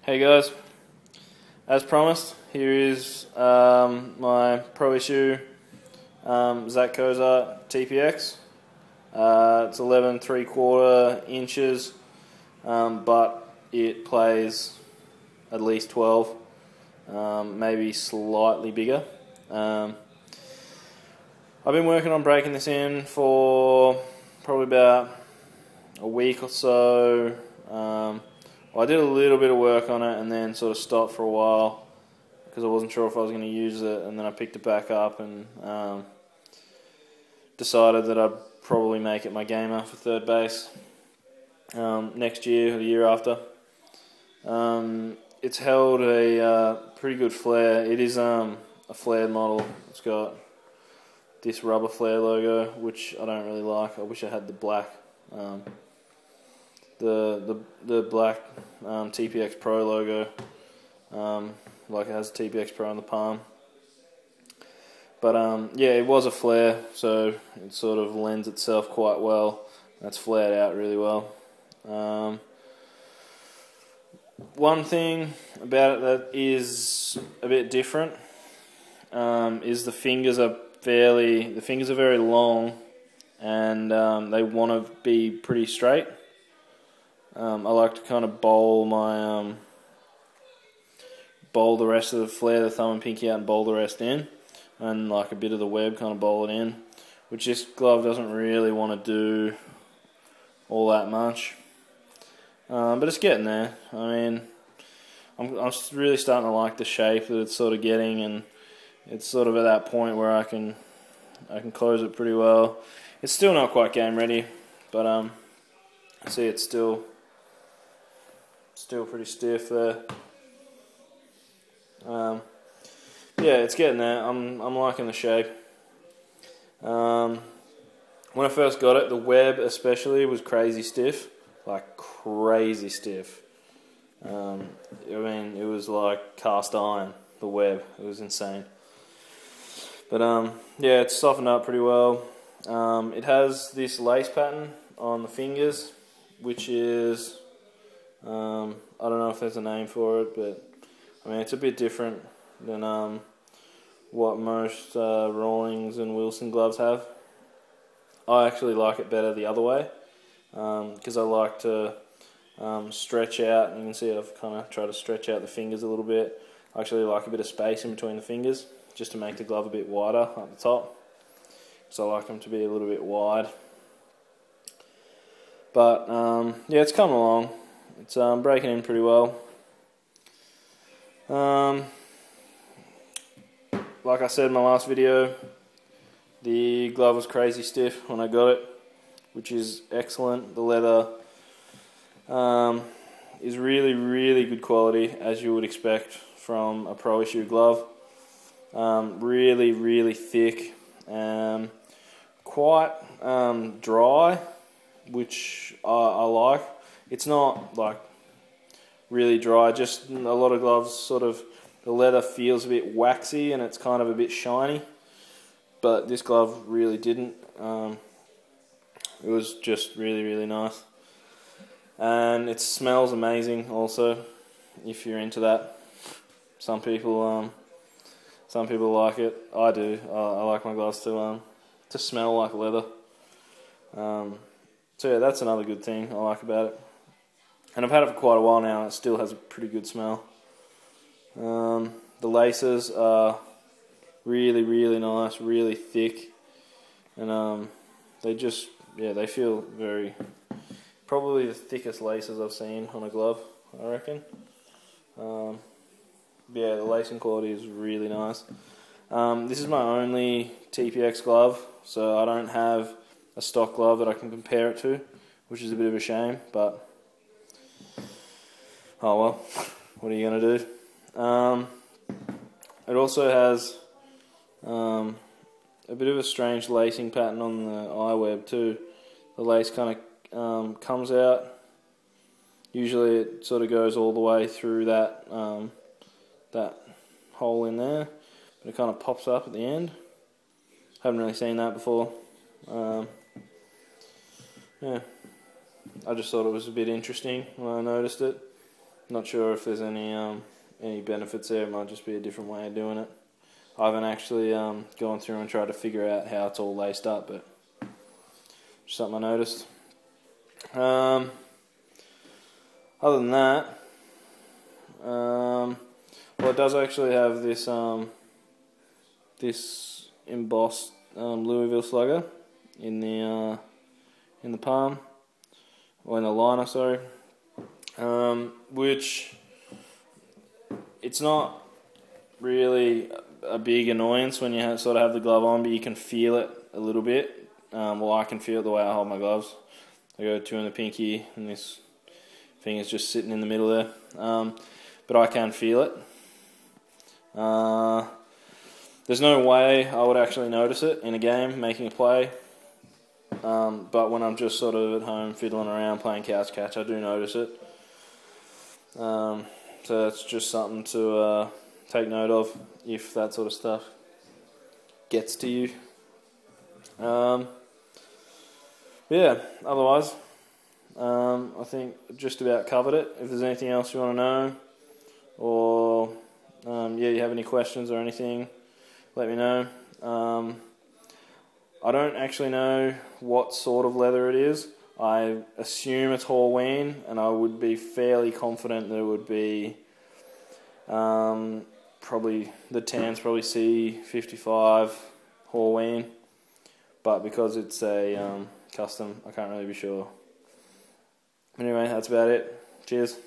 Hey guys, as promised, here is my Pro Issue Zack Cozart TPX. It's 11 3/4 inches, but it plays at least 12, maybe slightly bigger. I've been working on breaking this in for probably about a week or so. I did a little bit of work on it and then sort of stopped for a while because I wasn't sure if I was going to use it, and then I picked it back up and decided that I'd probably make it my gamer for third base next year or the year after. It's held a pretty good flare. It is a flared model. It's got this rubber flare logo, which I don't really like. I wish I had the black. The black TPX Pro logo, like it has TPX Pro on the palm. But yeah, it was a flare, so it sort of lends itself quite well. That's flared out really well. One thing about it that is a bit different is the fingers are very long, and they want to be pretty straight. I like to kind of bowl the rest of the flare, the thumb and pinky out, and bowl the rest in, and like a bit of the web kind of bowl it in, which this glove doesn't really want to do all that much. But it's getting there. I mean, I'm really starting to like the shape that it's sort of getting, and it's sort of at that point where I can close it pretty well. It's still not quite game ready, but see, it's still pretty stiff there. Yeah, it's getting there. I'm liking the shape. When I first got it, the web especially was crazy stiff, like crazy stiff. I mean, it was like cast iron, the web. It was insane. But yeah, it's softened up pretty well. It has this lace pattern on the fingers, which is I don't know if there's a name for it, but I mean, it's a bit different than what most Rawlings and Wilson gloves have. I actually like it better the other way, because I like to stretch out, and you can see I've kind of tried to stretch out the fingers a little bit. I actually like a bit of space in between the fingers, just to make the glove a bit wider up the top, so I like them to be a little bit wide. But yeah, it's coming along. It's breaking in pretty well. Like I said in my last video, the glove was crazy stiff when I got it, which is excellent. The leather is really, really good quality, as you would expect from a Pro Issue glove. Really, really thick, quite dry, which I like. It's not like really dry, just a lot of gloves sort of, the leather feels a bit waxy and it's kind of a bit shiny, but this glove really didn't. It was just really, really nice, and it smells amazing also, if you're into that. Some people like it. I do. I like my gloves to smell like leather. So yeah, that's another good thing I like about it. And I've had it for quite a while now, and it still has a pretty good smell. The laces are really, really nice, really thick, and they feel probably the thickest laces I've seen on a glove, I reckon. Yeah, the lacing quality is really nice. This is my only TPX glove, so I don't have a stock glove that I can compare it to, which is a bit of a shame, but oh well, what are you going to do? It also has a bit of a strange lacing pattern on the eye web too. The lace kind of comes out. Usually it sort of goes all the way through that hole in there, but it kind of pops up at the end. Haven't really seen that before. Yeah, I just thought it was a bit interesting when I noticed it. Not sure if there's any benefits there. It might just be a different way of doing it. I haven't actually gone through and tried to figure out how it's all laced up, but just something I noticed. Other than that, well, it does actually have this this embossed Louisville Slugger in the palm, or in the liner, sorry. Which it's not really a big annoyance when you sort of have the glove on, but you can feel it a little bit. Well, I can feel it the way I hold my gloves. I go two in the pinky, and this thing is just sitting in the middle there. But I can feel it. There's no way I would actually notice it in a game, making a play. But when I'm just sort of at home fiddling around playing couch catch, I do notice it. So that's just something to take note of if that sort of stuff gets to you. Yeah, otherwise, I think just about covered it. If there's anything else you want to know, or yeah, you have any questions or anything, let me know. I don't actually know what sort of leather it is. I assume it's Halloween, and I would be fairly confident that it would be probably the tan's probably C55 Halloween, but because it's a custom, I can't really be sure. Anyway, that's about it. Cheers.